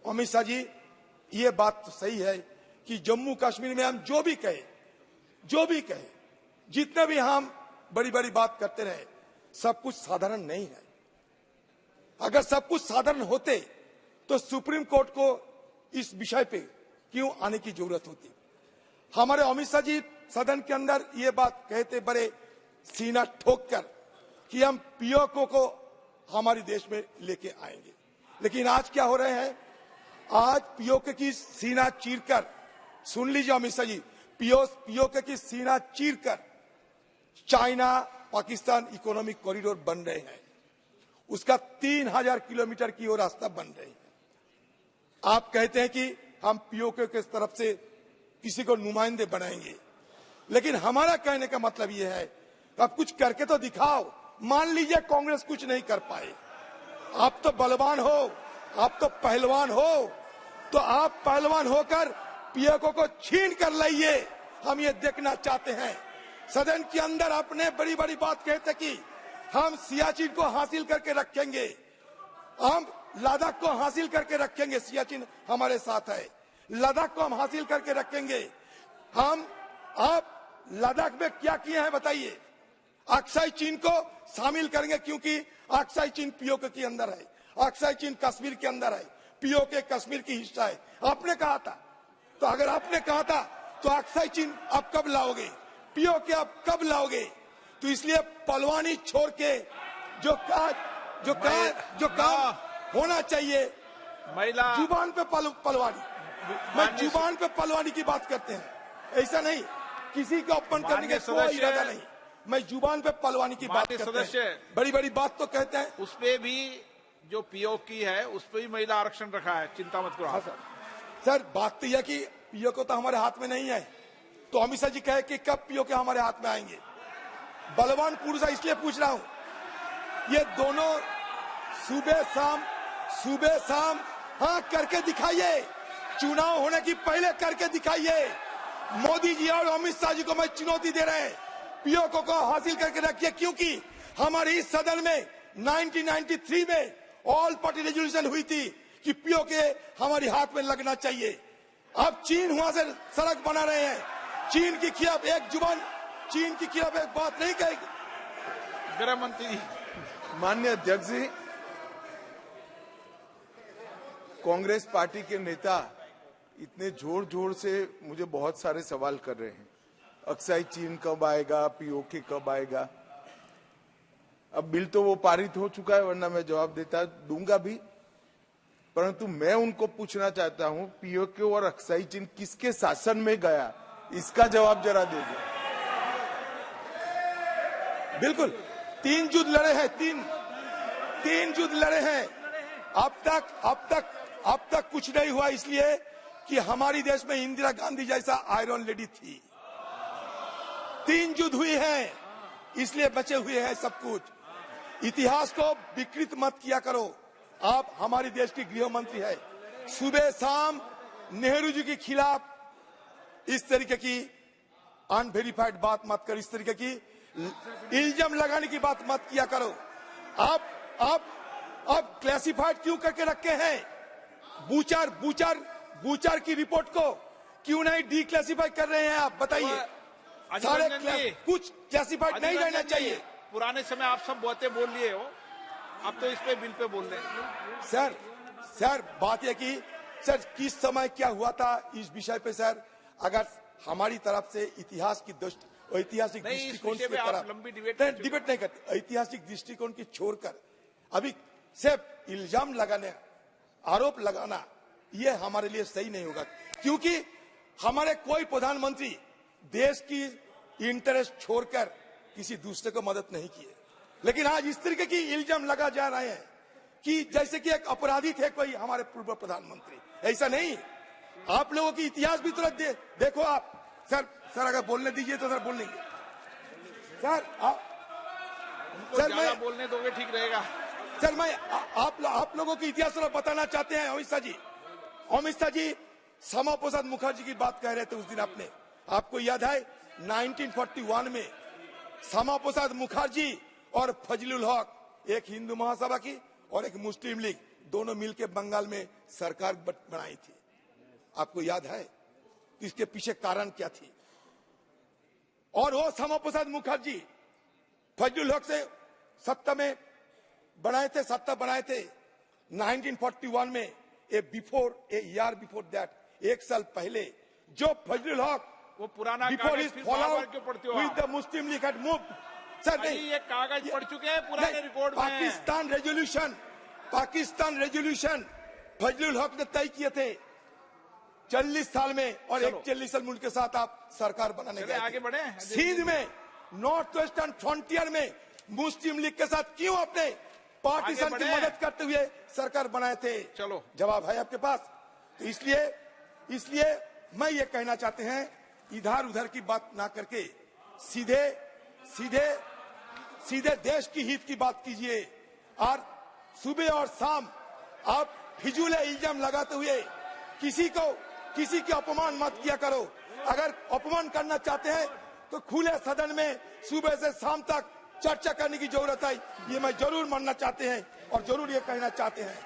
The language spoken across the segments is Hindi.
अमित शाह जी, ये बात तो सही है कि जम्मू कश्मीर में हम जो भी कहे, जितने भी हम बड़ी बड़ी बात करते रहे, सब कुछ साधारण नहीं है। अगर सब कुछ साधारण होते तो सुप्रीम कोर्ट को इस विषय पे क्यों आने की जरूरत होती? हमारे अमित शाह जी सदन के अंदर ये बात कहते बड़े सीना ठोक कर कि हम पीओके को हमारे देश में लेके आएंगे, लेकिन आज क्या हो रहे हैं? आज पीओके की सीना चीरकर, सुन लीजिए अमित शाह जी, पीओके की सीना चीरकर चाइना पाकिस्तान इकोनॉमिक कॉरिडोर बन रहे हैं। उसका 3000 किलोमीटर की ओर रास्ता बन रहे हैं। आप कहते हैं कि हम पीओके के तरफ से किसी को नुमाइंदे बनाएंगे, लेकिन हमारा कहने का मतलब यह है आप कुछ करके तो दिखाओ। मान लीजिए कांग्रेस कुछ नहीं कर पाए, आप तो बलवान हो, आप तो पहलवान हो, तो आप पहलवान होकर पीओके को छीन कर लाइए। हम ये देखना चाहते हैं। सदन के अंदर आपने बड़ी बड़ी बात कहते कि हम सियाचिन को हासिल करके रखेंगे, हम लद्दाख को हासिल करके रखेंगे। सियाचिन हमारे साथ है, लद्दाख को हम हासिल करके रखेंगे। आप लद्दाख में क्या किए हैं बताइए? अक्साई चीन को शामिल करेंगे क्योंकि अक्साई चीन पीओके के अंदर है, अक्साई चीन कश्मीर के अंदर है, पीओके कश्मीर की हिस्सा है। आपने कहा था, तो अगर आपने कहा था तो अक्साई चीन आप कब लाओगे? पीओके आप कब लाओगे? तो इसलिए पलवानी छोड़ के जो काम होना चाहिए, महिला जुबान पे पलवानी, मैं जुबान पे पलवानी की बात करते हैं, ऐसा नहीं किसी को अपमान करने का कोई इरादा नहीं। मैं जुबान पे पलवानी की बात करते हैं। बड़ी बड़ी बात तो कहते हैं। उस पे भी जो पीओके है उस पे भी महिला आरक्षण रखा है, चिंता मत करो। हाँ सर, बात तो यह कि पीओके तो हमारे हाथ में नहीं है, तो अमित शाह जी कहे कि कब पीओके हमारे हाथ में आएंगे? बलवान पुरुष है इसलिए पूछ रहा हूं। ये दोनों सुबह शाम हाँ करके दिखाइए, चुनाव होने की पहले करके दिखाइए। मोदी जी और अमित शाह जी को मैं चुनौती दे रहे हैं, पीओके को हासिल करके रखिए, क्योंकि हमारे इस सदन में 1993 में ऑल पार्टी रेजोल्यूशन हुई थी कि पीओके हमारे हाथ में लगना चाहिए। अब चीन वहां से सड़क बना रहे हैं, चीन के खिलाफ एक जुबान, चीन के खिलाफ एक बात नहीं कहेगी। गृह मंत्री माननीय अध्यक्ष जी, कांग्रेस पार्टी के नेता इतने जोर जोर से मुझे बहुत सारे सवाल कर रहे हैं। अक्साई चीन कब आएगा, पीओके कब आएगा? अब बिल तो वो पारित हो चुका है, वरना मैं जवाब दूंगा भी, परंतु मैं उनको पूछना चाहता हूं, पीओके और अक्साई चीन किसके शासन में गया, इसका जवाब जरा दे दो। बिल्कुल, 3 युद्ध लड़े हैं, तीन युद्ध लड़े हैं। अब तक कुछ नहीं हुआ, इसलिए कि हमारी देश में इंदिरा गांधी जैसा आयरन लेडी थी। 3 युद्ध हुए हैं, इसलिए बचे हुए हैं सब कुछ। इतिहास को विकृत मत किया करो। आप हमारी देश की गृह मंत्री है, सुबह शाम नेहरू जी के खिलाफ इस तरीके की अनवेरिफाइड बात मत करो, इस तरीके की इल्जाम लगाने की बात मत किया करो। आप क्लासिफाइड क्यों करके रखे हैं? बूचर की रिपोर्ट को क्यों नहीं डिक्लासिफाई कर रहे हैं आप? बताइए। सारे कुछ क्लासिफाइड नहीं रहना चाहिए। पुराने समय आप सब बातें बोल लिए हो, अब तो इस पे बिल पे बोल रहे हैं। सर बात यह कि सर किस समय क्या हुआ था इस विषय पे सर, अगर हमारी तरफ से ऐतिहासिक दृष्टिकोण की तरफ लंबी डिबेट नहीं करते, ऐतिहासिक दृष्टिकोण की छोड़कर अभी सिर्फ इल्जाम लगाने, आरोप लगाना, ये हमारे लिए सही नहीं होगा, क्योंकि हमारे कोई प्रधानमंत्री देश की इंटरेस्ट छोड़कर किसी दूसरे को मदद नहीं किए। लेकिन आज इस तरीके की इल्जाम लगा जा रहे हैं कि जैसे कि एक अपराधी थे कोई हमारे पूर्व प्रधानमंत्री। ऐसा नहीं, आप लोगों की इतिहास भी तुरंत देखो आप। सर अगर बोलने दीजिए तो सर बोल लेंगे। सर मैं बोलने दोगे ठीक रहेगा। सर मैं आप लोगों की इतिहास थोड़ा बताना चाहते हैं। अमित शाह जी श्यामा प्रसाद मुखर्जी की बात कह रहे थे उस दिन। आपको याद है 1941 में श्यामा प्रसाद मुखर्जी और फजलुल हक, एक हिंदू महासभा की और एक मुस्लिम लीग, दोनों मिलकर बंगाल में सरकार बनाई थी, आपको याद है? इसके पीछे कारण क्या थी? और वो श्यामा प्रसाद मुखर्जी फजलुल हक से सत्ता बनाए थे 1941 में। ए ईयर बिफोर दैट, एक साल पहले, जो फजलुल हक वो पुराना बिफोर इज फॉलो क्यों पढ़ते हो with the Muslim league had moved. Sir नहीं, ये कागज पढ़ चुके हैं पुराने रिकॉर्ड में। पाकिस्तान रेजोल्यूशन फजलुल हक ने तय किए थे 40 साल में, और एक 40 साल मुल्क के साथ आप सरकार बनाने गए। आगे बढ़े। सिंध में नॉर्थ वेस्टर्न फ्रंटियर में मुस्लिम लीग के साथ क्यों अपने पार्टीशन की मदद करते हुए सरकार बनाए थे? चलो, जवाब है आपके पास। तो इसलिए मैं ये कहना चाहते हैं, इधर उधर की बात ना करके सीधे देश की हित की बात कीजिए। और सुबह और शाम आप फिजूल इल्जाम लगाते हुए किसी की अपमान मत किया करो। अगर अपमान करना चाहते हैं तो खुले सदन में सुबह से शाम तक चर्चा करने की जरूरत है, ये मैं जरूर मानना चाहते हैं और जरूर ये कहना चाहते हैं।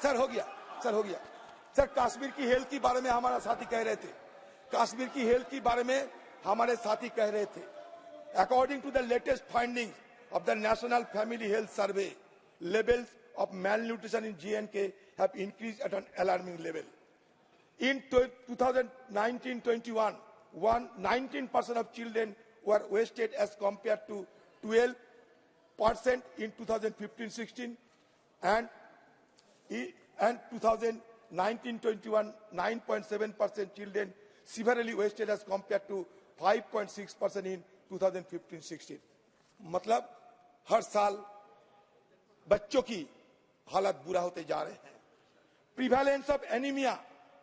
सर हो गया। सर, कश्मीर की हेल्थ के बारे में हमारा साथी कह रहे थे, according to the latest findings of the National Family Health Survey, levels of malnutrition in J&K have increased at an alarming level. In 2019-21, 19% of children were wasted as compared to 12% in 2015-16, and 2019-21, 9.7% children severely wasted as compared to 5.6% in 2015-16. मतलब हर साल बच्चों की हालत बुरा होते जा रहे हैं। Prevalence of anaemia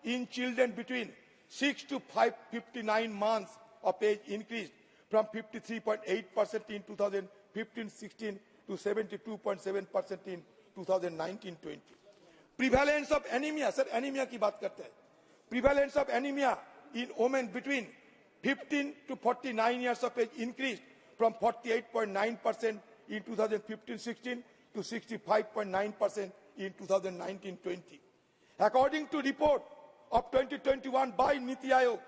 in children between 6 to 59 months of age increased from 53.8% in 2015-16 to 72.7% in 2019-20. Prevalence of anaemia, sir anaemia की बात करते हैं। Prevalence of anaemia in women between 15 to 49 years of age increased from 48.9% in 2015-16 to 65.9% in 2019-20. According to report of 2021 by Niti Aayog,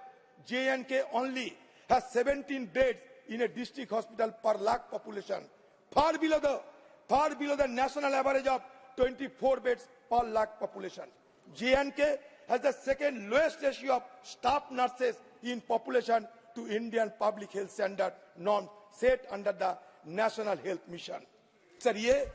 J&K only has 17 beds in a district hospital per lakh population, far below the national average of 24 beds per lakh population. J&K has the second lowest ratio of staff nurses in population to Indian public health standard norms set under the National Health Mission. Sir ये